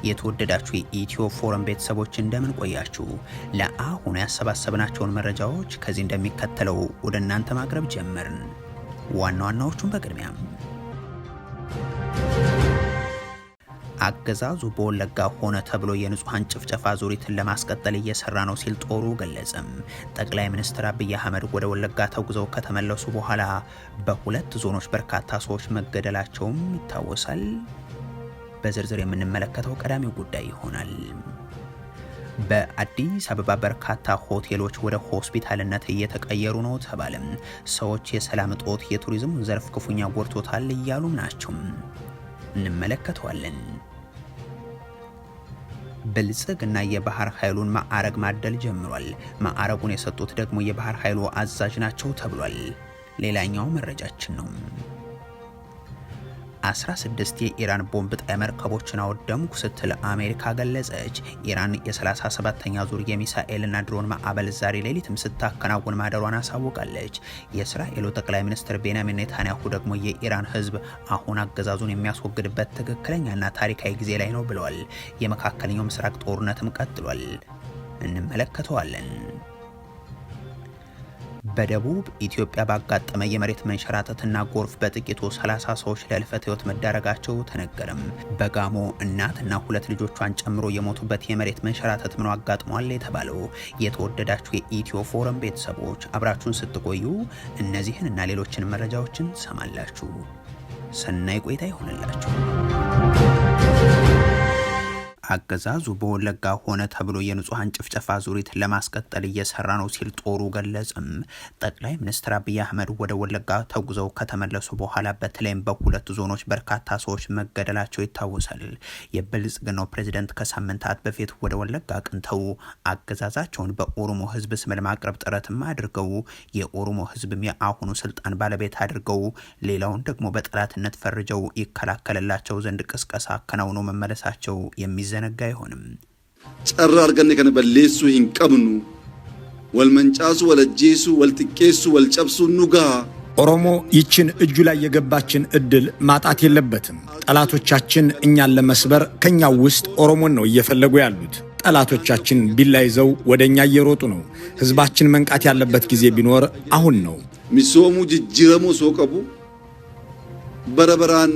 የተወደዳችሁ የኢትዮ ፎረም ቤተሰቦች እንደምን ቆያችሁ? ለአሁኑ ያሰባሰብናቸውን መረጃዎች ከዚህ እንደሚከተለው ወደ እናንተ ማቅረብ ጀመርን። ዋና ዋናዎቹን በቅድሚያም አገዛዙ በወለጋ ሆነ ተብሎ የንጹሃን ጭፍጨፋ ዙሪትን ለማስቀጠል እየሰራ ነው ሲል ጦሩ ገለጸም። ጠቅላይ ሚኒስትር አብይ አህመድ ወደ ወለጋ ተጉዘው ከተመለሱ በኋላ በሁለት ዞኖች በርካታ ሰዎች መገደላቸውም ይታወሳል። በዝርዝር የምንመለከተው ቀዳሚው ጉዳይ ይሆናል። በአዲስ አበባ በርካታ ሆቴሎች ወደ ሆስፒታልነት እየተቀየሩ ነው ተባለም። ሰዎች የሰላም እጦት የቱሪዝም ዘርፍ ክፉኛ ጎድቶታል እያሉም ናቸው። እንመለከተዋለን። ብልጽግና የባህር ኃይሉን ማዕረግ ማደል ጀምሯል። ማዕረጉን የሰጡት ደግሞ የባህር ኃይሉ አዛዥ ናቸው ተብሏል። ሌላኛው መረጃችን ነው። 16 የኢራን ቦምብ ጣይ መርከቦችን አወደምኩ ስትል አሜሪካ ገለጸች። ኢራን የ37ኛ ዙር የሚሳኤልና ድሮን ማዕበል ዛሬ ሌሊትም ስታከናውን ማደሯን አሳውቃለች። የእስራኤሉ ጠቅላይ ሚኒስትር ቤንያሚን ኔታንያሁ ደግሞ የኢራን ሕዝብ አሁን አገዛዙን የሚያስወግድበት ትክክለኛና ታሪካዊ ጊዜ ላይ ነው ብለዋል። የመካከለኛው ምስራቅ ጦርነትም ቀጥሏል። እንመለከተዋለን። በደቡብ ኢትዮጵያ ባጋጠመ የመሬት መንሸራተትና ጎርፍ በጥቂቱ 30 ሰዎች ለህልፈተ ህይወት መዳረጋቸው ተነገረም። በጋሞ እናትና ሁለት ልጆቿን ጨምሮ የሞቱበት የመሬት መንሸራተት ምን አጋጥሟል የተባለው። የተወደዳችሁ የኢትዮ ፎረም ቤተሰቦች አብራችሁን ስትቆዩ እነዚህን እና ሌሎችን መረጃዎችን ሰማላችሁ። ሰናይ ቆይታ ይሆንላችሁ። አገዛዙ በወለጋ ሆነ ተብሎ የንጹሃን ጭፍጨፋ ዙሪት ለማስቀጠል እየሰራ ነው ሲል ጦሩ ገለጸም። ጠቅላይ ሚኒስትር አብይ አህመድ ወደ ወለጋ ተጉዘው ከተመለሱ በኋላ በተለይም በሁለት ዞኖች በርካታ ሰዎች መገደላቸው ይታወሳል። የብልጽግናው ፕሬዝዳንት ከሳምንታት በፊት ወደ ወለጋ አቅንተው አገዛዛቸውን በኦሮሞ ህዝብ ስም ለማቅረብ ጥረትም አድርገው የኦሮሞ ህዝብም የአሁኑ ስልጣን ባለቤት አድርገው ሌላውን ደግሞ በጠላትነት ፈርጀው ይከላከልላቸው ዘንድ ቅስቀሳ አከናውነው መመለሳቸው የሚዘ ነጋ አይሆንም። ጨራ አርገን ከነበሌሱ ሂንቀብኑ ወልመንጫሱ ወለጄሱ ወልጥቄሱ ወልጨብሱ ኑጋ ኦሮሞ ይችን እጁ ላይ የገባችን እድል ማጣት የለበትም። ጠላቶቻችን እኛን ለመስበር ከኛው ውስጥ ኦሮሞን ነው እየፈለጉ ያሉት። ጠላቶቻችን ቢላ ይዘው ወደኛ እየሮጡ ነው። ህዝባችን መንቃት ያለበት ጊዜ ቢኖር አሁን ነው። ሚሶሙ ጅጅረሙ ሶቀቡ በረበራን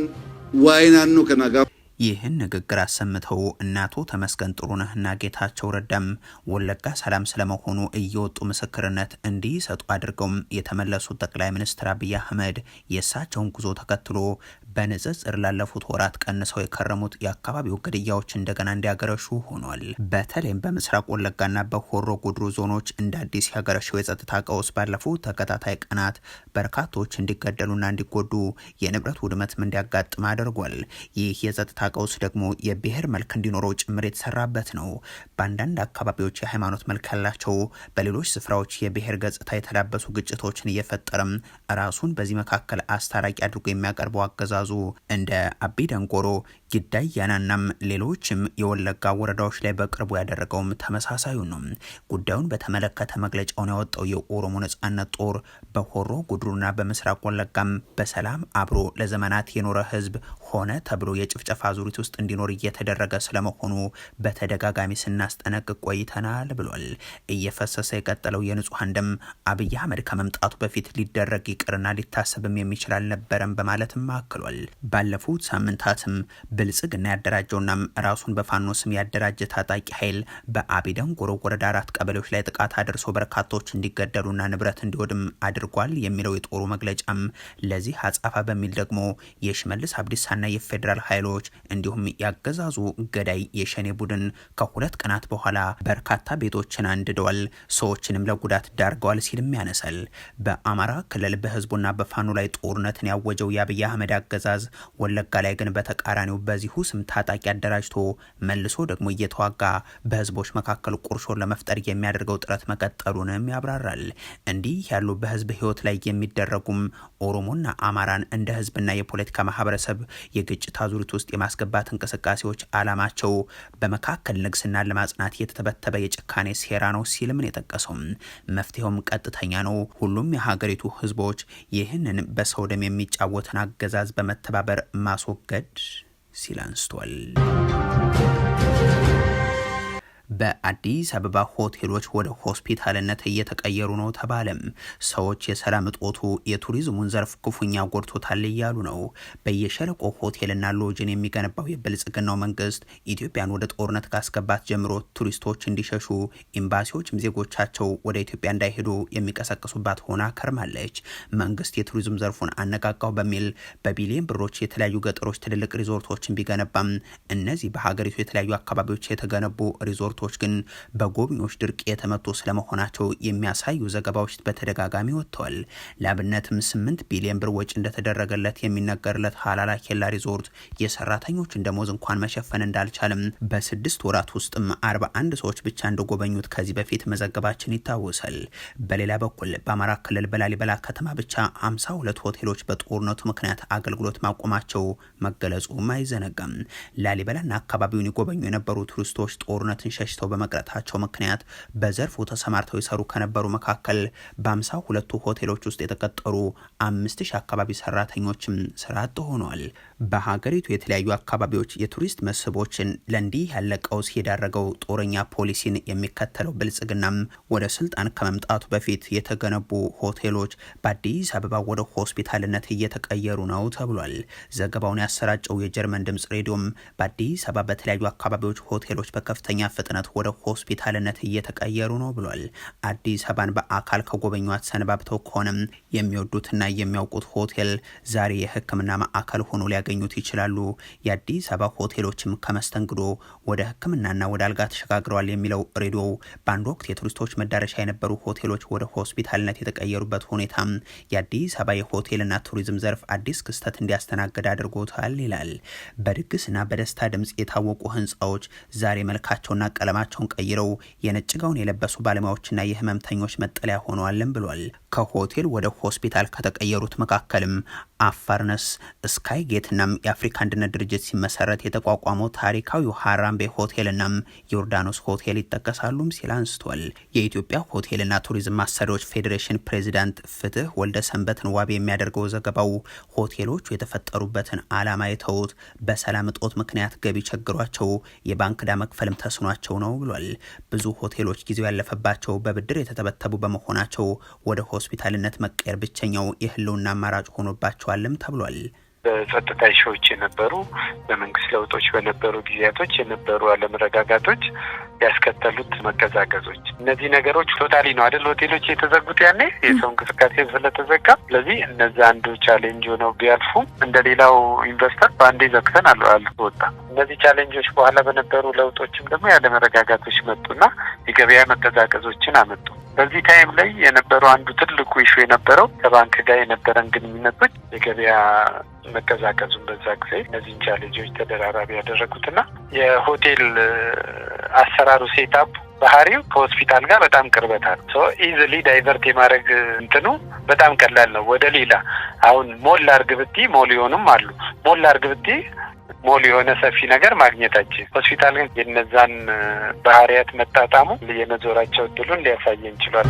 ዋይናኑ ከናጋ ይህን ንግግር አሰምተው እናቶ ተመስገን ጥሩነህና ጌታቸው ረዳም ወለጋ ሰላም ስለመሆኑ እየወጡ ምስክርነት እንዲሰጡ አድርገውም የተመለሱት ጠቅላይ ሚኒስትር አብይ አህመድ የእሳቸውን ጉዞ ተከትሎ በንጽጽር ላለፉት ወራት ቀንሰው የከረሙት የአካባቢው ግድያዎች እንደገና እንዲያገረሹ ሆኗል። በተለይም በምስራቅ ወለጋና በሆሮ ጉድሩ ዞኖች እንደ አዲስ ያገረሸው የጸጥታ ቀውስ ባለፉት ተከታታይ ቀናት በርካቶች እንዲገደሉና እንዲጎዱ የንብረት ውድመትም እንዲያጋጥም አድርጓል። ይህ የጸጥታ ቀውስ ደግሞ የብሔር መልክ እንዲኖረው ጭምር የተሰራበት ነው። በአንዳንድ አካባቢዎች የሃይማኖት መልክ ያላቸው፣ በሌሎች ስፍራዎች የብሔር ገጽታ የተላበሱ ግጭቶችን እየፈጠረም ራሱን በዚህ መካከል አስታራቂ አድርጎ የሚያቀርበው አገዛዙ እንደ አቢ ደንጎሮ፣ ጊዳይ ያናናም ሌሎችም የወለጋ ወረዳዎች ላይ በቅርቡ ያደረገውም ተመሳሳዩ ነው። ጉዳዩን በተመለከተ መግለጫውን ያወጣው የኦሮሞ ነጻነት ጦር በሆሮ ጉድሩና በምስራቅ ወለጋም በሰላም አብሮ ለዘመናት የኖረ ህዝብ ሆነ ተብሎ የጭፍጨፋ ዙሪት ውስጥ እንዲኖር እየተደረገ ስለመሆኑ በተደጋጋሚ ስናስጠነቅቅ ቆይተናል ብሏል። እየፈሰሰ የቀጠለው የንጹሃን ደም አብይ አህመድ ከመምጣቱ በፊት ሊደረግ ይቅርና ሊታሰብም የሚችል አልነበረም በማለትም አክሏል። ባለፉት ሳምንታትም ብልጽግና ያደራጀውና ራሱን በፋኖ ስም ያደራጀ ታጣቂ ኃይል በአቢደንጎሮ ወረዳ 4 ቀበሌዎች ላይ ጥቃት አድርሶ በርካቶች እንዲገደሉና ንብረት እንዲወድም አድርጓል የሚለው የጦሩ መግለጫም ለዚህ አጻፋ በሚል ደግሞ የሽመልስ አብዲሳና የፌዴራል ኃይሎች እንዲሁም ያገዛዙ ገዳይ የሸኔ ቡድን ከሁለት ቀናት በኋላ በርካታ ቤቶችን አንድደዋል፣ ሰዎችንም ለጉዳት ዳርገዋል ሲልም ያነሳል። በአማራ ክልል በህዝቡና በፋኖ ላይ ጦርነትን ያወጀው የአብይ አህመድ አገዛዝ ወለጋ ላይ ግን በተቃራኒው በዚሁ ስም ታጣቂ አደራጅቶ መልሶ ደግሞ እየተዋጋ በህዝቦች መካከል ቁርሾን ለመፍጠር የሚያደርገው ጥረት መቀጠሉንም ያብራራል። እንዲህ ያሉ በህዝብ ህይወት ላይ የሚደረጉም ኦሮሞና አማራን እንደ ህዝብና የፖለቲካ ማህበረሰብ የግጭት አዙሪት ውስጥ የማስገባት እንቅስቃሴዎች አላማቸው በመካከል ንግስናን ለማጽናት የተተበተበ የጭካኔ ሴራ ነው ሲልም ነው የጠቀሰው። መፍትሄውም ቀጥተኛ ነው። ሁሉም የሀገሪቱ ህዝቦች ይህንን በሰው ደም የሚጫወትን አገዛዝ በመተባበር ማስወገድ ሲል አንስቷል። በአዲስ አበባ ሆቴሎች ወደ ሆስፒታልነት እየተቀየሩ ነው ተባለም። ሰዎች የሰላም እጦቱ የቱሪዝሙን ዘርፍ ክፉኛ ጎድቶታል እያሉ ነው። በየሸለቆ ሆቴልና ሎጅን የሚገነባው የብልጽግናው መንግስት ኢትዮጵያን ወደ ጦርነት ካስገባት ጀምሮ ቱሪስቶች እንዲሸሹ፣ ኤምባሲዎችም ዜጎቻቸው ወደ ኢትዮጵያ እንዳይሄዱ የሚቀሰቅሱባት ሆና ከርማለች። መንግስት የቱሪዝም ዘርፉን አነቃቃው በሚል በቢሊዮን ብሮች የተለያዩ ገጠሮች ትልልቅ ሪዞርቶችን ቢገነባም እነዚህ በሀገሪቱ የተለያዩ አካባቢዎች የተገነቡ ሪዞርቶች ግን በጎብኚዎች ድርቅ የተመቱ ስለመሆናቸው የሚያሳዩ ዘገባዎች በተደጋጋሚ ወጥተዋል። ለአብነትም 8 ቢሊዮን ብር ወጪ እንደተደረገለት የሚነገርለት ሀላላ ኬላ ሪዞርት የሰራተኞችን ደሞዝ እንኳን መሸፈን እንዳልቻለም በ6 ወራት ውስጥም 41 ሰዎች ብቻ እንደጎበኙት ከዚህ በፊት መዘገባችን ይታወሳል። በሌላ በኩል በአማራ ክልል በላሊበላ ከተማ ብቻ 52 ሆቴሎች በጦርነቱ ምክንያት አገልግሎት ማቆማቸው መገለጹም አይዘነጋም። ላሊበላና አካባቢውን ይጎበኙ የነበሩ ቱሪስቶች ጦርነትን ሸሽተው በመቅረታቸው ምክንያት በዘርፉ ተሰማርተው ይሰሩ ከነበሩ መካከል በ52ቱ ሆቴሎች ውስጥ የተቀጠሩ 5000 አካባቢ ሰራተኞችም ስራ አጥ ሆነዋል። በሀገሪቱ የተለያዩ አካባቢዎች የቱሪስት መስህቦችን ለእንዲህ ያለ ቀውስ የዳረገው ጦረኛ ፖሊሲን የሚከተለው ብልጽግናም ወደ ስልጣን ከመምጣቱ በፊት የተገነቡ ሆቴሎች በአዲስ አበባ ወደ ሆስፒታልነት እየተቀየሩ ነው ተብሏል። ዘገባውን ያሰራጨው የጀርመን ድምጽ ሬዲዮም በአዲስ አበባ በተለያዩ አካባቢዎች ሆቴሎች በከፍተኛ ፍጥነት ወደ ሆስፒታልነት እየተቀየሩ ነው ብሏል። አዲስ አበባን በአካል ከጎበኟት ሰነባብተው ከሆነም የሚወዱትና የሚያውቁት ሆቴል ዛሬ የሕክምና ማዕከል ሆኖ ሊያገኙት ይችላሉ። የአዲስ አበባ ሆቴሎችም ከመስተንግዶ ወደ ሕክምናና ወደ አልጋ ተሸጋግረዋል የሚለው ሬዲዮ በአንድ ወቅት የቱሪስቶች መዳረሻ የነበሩ ሆቴሎች ወደ ሆስፒታልነት የተቀየሩበት ሁኔታ የአዲስ አበባ የሆቴልና ቱሪዝም ዘርፍ አዲስ ክስተት እንዲያስተናግድ አድርጎታል ይላል። በድግስና በደስታ ድምጽ የታወቁ ህንፃዎች ዛሬ መልካቸውና ቀለማቸውን ቀይረው የነጭ ጋውን የለበሱ ባለሙያዎችና የህመምተኞች መጠለያ ሆነዋልም ብሏል። ከሆቴል ወደ ሆስፒታል ከተቀየሩት መካከልም አፋርነስ፣ ስካይ ጌትናም የአፍሪካ አንድነት ድርጅት ሲመሰረት የተቋቋመው ታሪካዊው ሀራምቤ ሆቴልናም ዮርዳኖስ ሆቴል ይጠቀሳሉም ሲል አንስቷል። የኢትዮጵያ ሆቴልና ቱሪዝም ማሰሪዎች ፌዴሬሽን ፕሬዚዳንት ፍትህ ወልደ ሰንበትን ዋቢ የሚያደርገው ዘገባው ሆቴሎቹ የተፈጠሩበትን ዓላማ የተውት በሰላም እጦት ምክንያት ገቢ ቸግሯቸው የባንክ ዕዳ መክፈልም ተስኗቸው ነው ብሏል። ብዙ ሆቴሎች ጊዜው ያለፈባቸው በብድር የተተበተቡ በመሆናቸው ወደ ሆስፒታልነት መቀየር ብቸኛው የህልውና አማራጭ ሆኖባቸዋልም ተብሏል። በጸጥታ ሺዎች የነበሩ በመንግስት ለውጦች በነበሩ ጊዜያቶች የነበሩ አለመረጋጋቶች ያስከተሉት መቀዛቀዞች፣ እነዚህ ነገሮች ቶታሊ ነው አይደል ሆቴሎች የተዘጉት ያኔ የሰው እንቅስቃሴ ስለተዘጋ። ስለዚህ እነዛ አንዱ ቻሌንጅ ሆነው ቢያልፉ እንደሌላው ኢንቨስተር በአንዴ ዘግተን አልወጣ። እነዚህ ቻሌንጆች በኋላ በነበሩ ለውጦችም ደግሞ ያለመረጋጋቶች መጡና የገበያ መቀዛቀዞችን አመጡ። በዚህ ታይም ላይ የነበረው አንዱ ትልቁ ኢሹ የነበረው ከባንክ ጋር የነበረን ግንኙነቶች የገበያ መቀዛቀዙን በዛ ጊዜ እነዚህን ቻሌንጆች ተደራራቢ ያደረጉትና የሆቴል አሰራሩ ሴታፕ ባህሪው ከሆስፒታል ጋር በጣም ቅርበታል። ኢዝሊ ዳይቨርት የማድረግ እንትኑ በጣም ቀላል ነው። ወደ ሌላ አሁን ሞል አርግብቲ ሞል ይሆኑም አሉ ሞል አርግብቲ ሞል የሆነ ሰፊ ነገር ማግኘታችን ሆስፒታል ግን የነዛን ባህሪያት መጣጣሙ የመዞራቸው እድሉን ሊያሳየን ይችላል።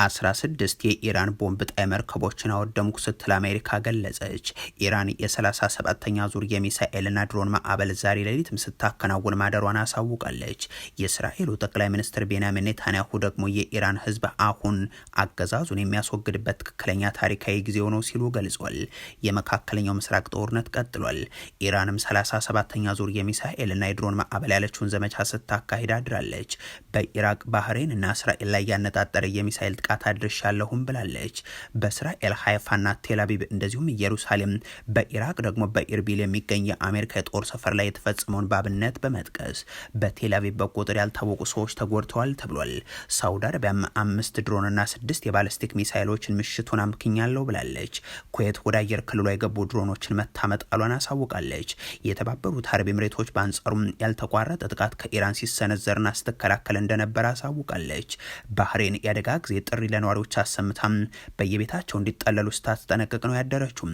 16 የኢራን ቦምብ ጣይ መርከቦችን አወደምኩ ስትል አሜሪካ ገለጸች። ኢራን የ37ኛ ዙር የሚሳኤልና ድሮን ማዕበል ዛሬ ሌሊትም ስታከናውን ማደሯን አሳውቃለች። የእስራኤሉ ጠቅላይ ሚኒስትር ቤንያሚን ኔታንያሁ ደግሞ የኢራን ሕዝብ አሁን አገዛዙን የሚያስወግድበት ትክክለኛ ታሪካዊ ጊዜው ነው ሲሉ ገልጿል። የመካከለኛው ምስራቅ ጦርነት ቀጥሏል። ኢራንም 37ኛ ዙር የሚሳኤልና የድሮን ማዕበል ያለችውን ዘመቻ ስታካሂድ አድራለች። በኢራቅ ባህሬን እና እስራኤል ላይ ያነጣጠረ የሚሳኤል ጥቃት አድርሻለሁም ብላለች። በእስራኤል ሃይፋና ቴልአቪቭ እንደዚሁም ኢየሩሳሌም፣ በኢራቅ ደግሞ በኢርቢል የሚገኝ የአሜሪካ የጦር ሰፈር ላይ የተፈጸመውን ባብነት በመጥቀስ በቴልአቪቭ በቁጥር ያልታወቁ ሰዎች ተጎድተዋል ተብሏል። ሳውዲ አረቢያም 5 ድሮንና 6 የባለስቲክ ሚሳይሎችን ምሽቱን አምክኛለሁ ብላለች። ኩዌት ወደ አየር ክልሏ የገቡ ድሮኖችን መታመጣሏን አሳውቃለች። የተባበሩት አረብ ኤምሬቶች በአንጻሩም ያልተቋረጠ ጥቃት ከኢራን ሲሰነዘርና ስትከላከል እንደነበር አሳውቃለች። ባህሬን የአደጋ ጊዜ ጥሪ ጥሪ ለነዋሪዎች አሰምታም በየቤታቸው እንዲጠለሉ ስታስጠነቅቅ ነው ያደረችው።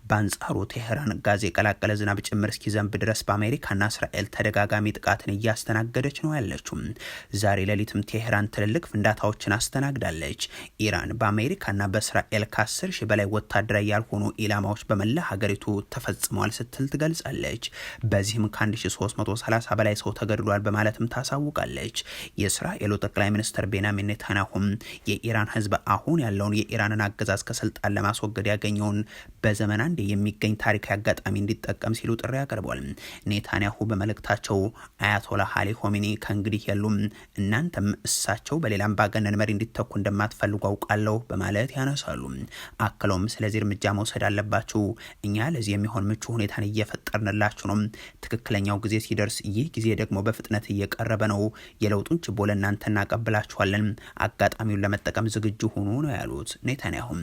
በአንጻሩ ቴህራን ጋዝ የቀላቀለ ዝናብ ጭምር እስኪዘንብ ድረስ በአሜሪካና እስራኤል ተደጋጋሚ ጥቃትን እያስተናገደች ነው ያለችው። ዛሬ ሌሊትም ቴህራን ትልልቅ ፍንዳታዎችን አስተናግዳለች። ኢራን በአሜሪካና በእስራኤል ከ10 ሺህ በላይ ወታደራዊ ያልሆኑ ኢላማዎች በመላ ሀገሪቱ ተፈጽመዋል ስትል ትገልጻለች። በዚህም ከ1330 በላይ ሰው ተገድሏል በማለትም ታሳውቃለች። የእስራኤሉ ጠቅላይ ሚኒስትር ቤንያሚን ኔታንያሁም የኢራን ህዝብ አሁን ያለውን የኢራንን አገዛዝ ከስልጣን ለማስወገድ ያገኘውን በዘመን አንድ የሚገኝ ታሪካዊ አጋጣሚ እንዲጠቀም ሲሉ ጥሪ አቅርበዋል። ኔታንያሁ በመልእክታቸው አያቶላ አሊ ሆሜኒ ከእንግዲህ የሉም፣ እናንተም እሳቸው በሌላ አምባገነን መሪ እንዲተኩ እንደማትፈልጉ አውቃለሁ በማለት ያነሳሉ። አክለውም ስለዚህ እርምጃ መውሰድ አለባችሁ፣ እኛ ለዚህ የሚሆን ምቹ ሁኔታን እየፈጠርንላችሁ ነው። ትክክለኛው ጊዜ ሲደርስ፣ ይህ ጊዜ ደግሞ በፍጥነት እየቀረበ ነው። የለውጡን ችቦ ለእናንተ እናቀብላችኋለን፣ አጋጣሚውን ለመጠቀም ዝግጁ ሁኑ ነው ያሉት። ኔታንያሁም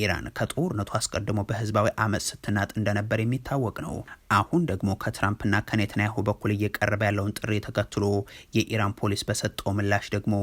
ኢራን ከጦርነቱ አስቀድሞ በህዝባዊ አመፅ ስትናጥ እንደነበር የሚታወቅ ነው። አሁን ደግሞ ከትራምፕና ከኔታንያሁ በኩል እየቀረበ ያለውን ጥሪ ተከትሎ የኢራን ፖሊስ በሰጠው ምላሽ ደግሞ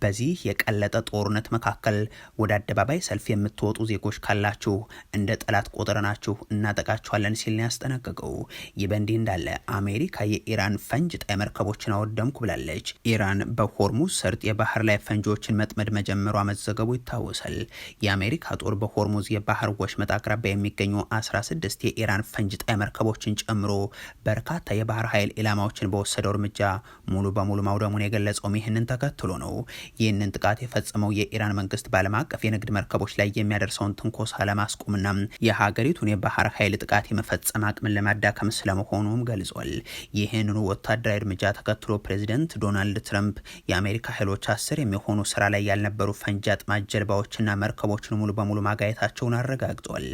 በዚህ የቀለጠ ጦርነት መካከል ወደ አደባባይ ሰልፍ የምትወጡ ዜጎች ካላችሁ እንደ ጠላት ቆጥረናችሁ እናጠቃችኋለን ሲል ያስጠነቀቀው። ይህ በእንዲህ እንዳለ አሜሪካ የኢራን ፈንጅ ጣይ መርከቦችን አወደምኩ ብላለች። ኢራን በሆርሙዝ ሰርጥ የባህር ላይ ፈንጂዎችን መጥመድ መጀመሯ መዘገቡ ይታወሳል። የአሜሪካ ጦር በሆርሙዝ የባህር ወሽመጥ አቅራቢያ የሚገኙ 16 የኢራን ፈንጅ ጣይ መርከቦችን ጨምሮ በርካታ የባህር ኃይል ኢላማዎችን በወሰደው እርምጃ ሙሉ በሙሉ ማውደሙን የገለጸው ይህንን ተከትሎ ነው። ይህንን ጥቃት የፈጸመው የኢራን መንግስት በዓለም አቀፍ የንግድ መርከቦች ላይ የሚያደርሰውን ትንኮሳ ለማስቆምና የሀገሪቱን የባህር ኃይል ጥቃት የመፈጸም አቅምን ለማዳከም ስለመሆኑም ገልጿል። ይህንኑ ወታደራዊ እርምጃ ተከትሎ ፕሬዚደንት ዶናልድ ትራምፕ የአሜሪካ ኃይሎች 10 የሚሆኑ ስራ ላይ ያልነበሩ ፈንጂ አጥማጅ ጀልባዎችና መርከቦችን ሙሉ በሙሉ ማጋየታቸውን አረጋግጧል።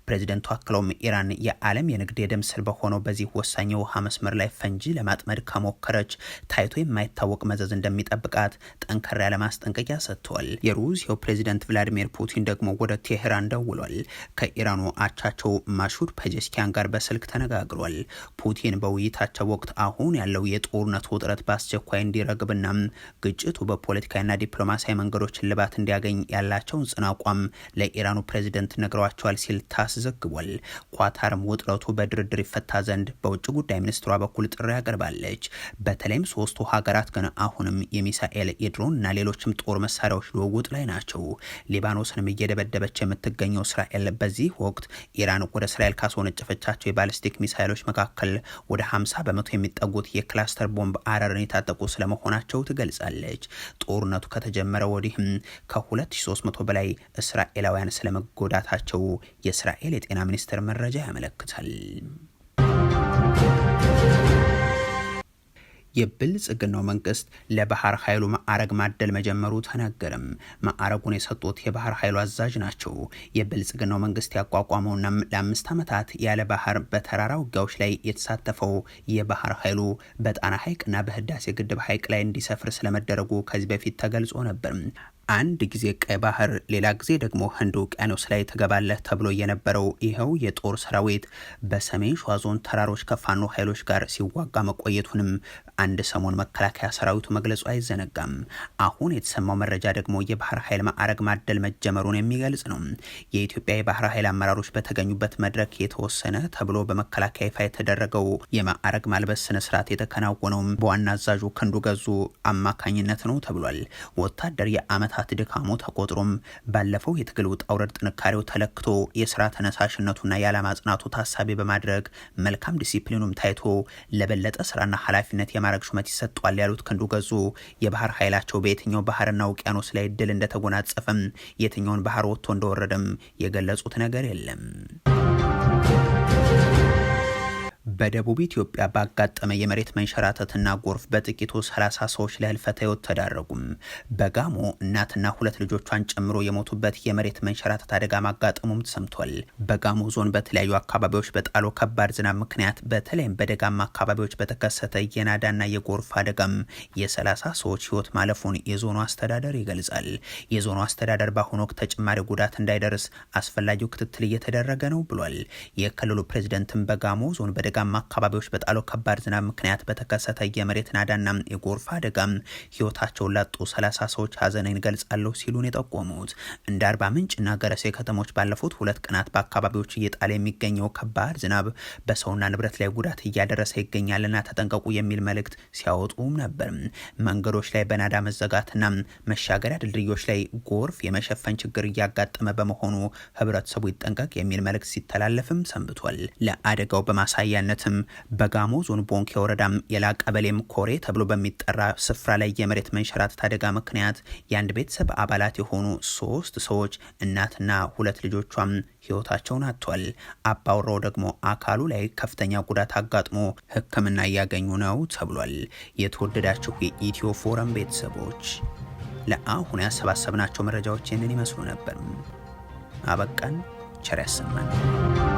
ፕሬዚደንቱ አክለውም ኢራን የዓለም የንግድ የደም ስር በሆነው በዚህ ወሳኝ የውሃ መስመር ላይ ፈንጂ ለማጥመድ ከሞከረች ታይቶ የማይታወቅ መዘዝ እንደሚጠብቃት ጠንከር ያለ ማስጠንቀቂያ ሰጥተዋል። የሩሲያው ፕሬዚደንት ቭላዲሚር ፑቲን ደግሞ ወደ ቴህራን ደውሏል። ከኢራኑ አቻቸው ማሹድ ፔዜሽኪያን ጋር በስልክ ተነጋግሯል። ፑቲን በውይይታቸው ወቅት አሁን ያለው የጦርነቱ ውጥረት በአስቸኳይ እንዲረግብና ግጭቱ በፖለቲካዊና ዲፕሎማሲያዊ መንገዶች ልባት እንዲያገኝ ያላቸውን ጽኑ አቋም ለኢራኑ ፕሬዚደንት ነግረዋቸዋል ሲል ታስ ዘግቧል። ኳታርም ውጥረቱ በድርድር ይፈታ ዘንድ በውጭ ጉዳይ ሚኒስትሯ በኩል ጥሪ ያቀርባለች። በተለይም ሶስቱ ሀገራት ግን አሁንም የሚሳኤል የድሮን እና ሌሎችም ጦር መሳሪያዎች ልውውጥ ላይ ናቸው። ሊባኖስንም እየደበደበች የምትገኘው እስራኤል በዚህ ወቅት ኢራን ወደ እስራኤል ካስወነጨፈቻቸው የባሊስቲክ ሚሳይሎች መካከል ወደ 50 በመቶ የሚጠጉት የክላስተር ቦምብ አረርን የታጠቁ ስለመሆናቸው ትገልጻለች። ጦርነቱ ከተጀመረ ወዲህም ከ2300 በላይ እስራኤላውያን ስለመጎዳታቸው የእስራኤል የጤና ሚኒስቴር መረጃ ያመለክታል። የብልጽግናው መንግስት ለባህር ኃይሉ ማዕረግ ማደል መጀመሩ ተነገረም። ማዕረጉን የሰጡት የባህር ኃይሉ አዛዥ ናቸው። የብልጽግናው መንግስት ያቋቋመውና ለ5 ዓመታት ያለ ባህር በተራራ ውጊያዎች ላይ የተሳተፈው የባህር ኃይሉ በጣና ሐይቅና በህዳሴ ግድብ ሐይቅ ላይ እንዲሰፍር ስለመደረጉ ከዚህ በፊት ተገልጾ ነበር። አንድ ጊዜ ቀይ ባህር ሌላ ጊዜ ደግሞ ህንድ ውቅያኖስ ላይ ተገባለህ ተብሎ የነበረው ይኸው የጦር ሰራዊት በሰሜን ሸዋ ዞን ተራሮች ከፋኖ ኃይሎች ጋር ሲዋጋ መቆየቱንም አንድ ሰሞን መከላከያ ሰራዊቱ መግለጹ አይዘነጋም። አሁን የተሰማው መረጃ ደግሞ የባህር ኃይል ማዕረግ ማደል መጀመሩን የሚገልጽ ነው። የኢትዮጵያ የባህር ኃይል አመራሮች በተገኙበት መድረክ የተወሰነ ተብሎ በመከላከያ ይፋ የተደረገው የማዕረግ ማልበስ ስነስርዓት የተከናወነውም በዋና አዛዡ ክንዱ ገዙ አማካኝነት ነው ተብሏል። ወታደር የአመታት ድካሙ ተቆጥሮም ባለፈው የትግል ውጣ ውረድ ጥንካሬው ተለክቶ የስራ ተነሳሽነቱና የዓላማ ጽናቱ ታሳቢ በማድረግ መልካም ዲሲፕሊኑም ታይቶ ለበለጠ ስራና ኃላፊነት የማዕረግ ሹመት ይሰጧል ያሉት ክንዱ ገዙ የባህር ኃይላቸው በየትኛው ባህርና ውቅያኖስ ላይ ድል እንደተጎናጸፈም የትኛውን ባህር ወጥቶ እንደወረደም የገለጹት ነገር የለም። በደቡብ ኢትዮጵያ ባጋጠመ የመሬት መንሸራተትና ጎርፍ በጥቂቱ 30 ሰዎች ለህልፈተ ህይወት ተዳረጉም። በጋሞ እናትና 2 ልጆቿን ጨምሮ የሞቱበት የመሬት መንሸራተት አደጋ ማጋጠሙም ተሰምቷል። በጋሞ ዞን በተለያዩ አካባቢዎች በጣለው ከባድ ዝናብ ምክንያት በተለይም በደጋማ አካባቢዎች በተከሰተ የናዳና የጎርፍ አደጋም የ30 ሰዎች ህይወት ማለፉን የዞኑ አስተዳደር ይገልጻል። የዞኑ አስተዳደር በአሁኑ ወቅት ተጨማሪ ጉዳት እንዳይደርስ አስፈላጊው ክትትል እየተደረገ ነው ብሏል። የክልሉ ፕሬዝዳንትም በጋሞ ዞን በደጋማ አካባቢዎች በጣለው ከባድ ዝናብ ምክንያት በተከሰተ የመሬት ናዳና የጎርፍ አደጋ ህይወታቸውን ላጡ 30 ሰዎች ሀዘኔን ገልጻለሁ ሲሉን የጠቆሙት እንደ አርባ ምንጭና ገረሴ ከተሞች ባለፉት 2 ቀናት በአካባቢዎች እየጣለ የሚገኘው ከባድ ዝናብ በሰውና ንብረት ላይ ጉዳት እያደረሰ ይገኛልና ተጠንቀቁ የሚል መልእክት ሲያወጡም ነበር። መንገዶች ላይ በናዳ መዘጋትና መሻገሪያ ድልድዮች ላይ ጎርፍ የመሸፈን ችግር እያጋጠመ በመሆኑ ህብረተሰቡ ይጠንቀቅ የሚል መልእክት ሲተላለፍም ሰንብቷል። ለአደጋው በማሳያነትም በጋሞ ዞን ቦንኬ ወረዳም የላ ቀበሌም ኮሬ ተብሎ በሚጠራ ስፍራ ላይ የመሬት መንሸራተት አደጋ ምክንያት የአንድ ቤተሰብ አባላት የሆኑ 3 ሰዎች እናትና 2 ልጆቿም ህይወታቸውን አጥቷል። አባወራው ደግሞ አካሉ ላይ ከፍተኛ ጉዳት አጋጥሞ ሕክምና እያገኙ ነው ተብሏል። የተወደዳችሁ የኢትዮ ፎረም ቤተሰቦች ለአሁን ያሰባሰብናቸው መረጃዎች ይህንን ይመስሉ ነበር። አበቃን። ቸር ያሰማን።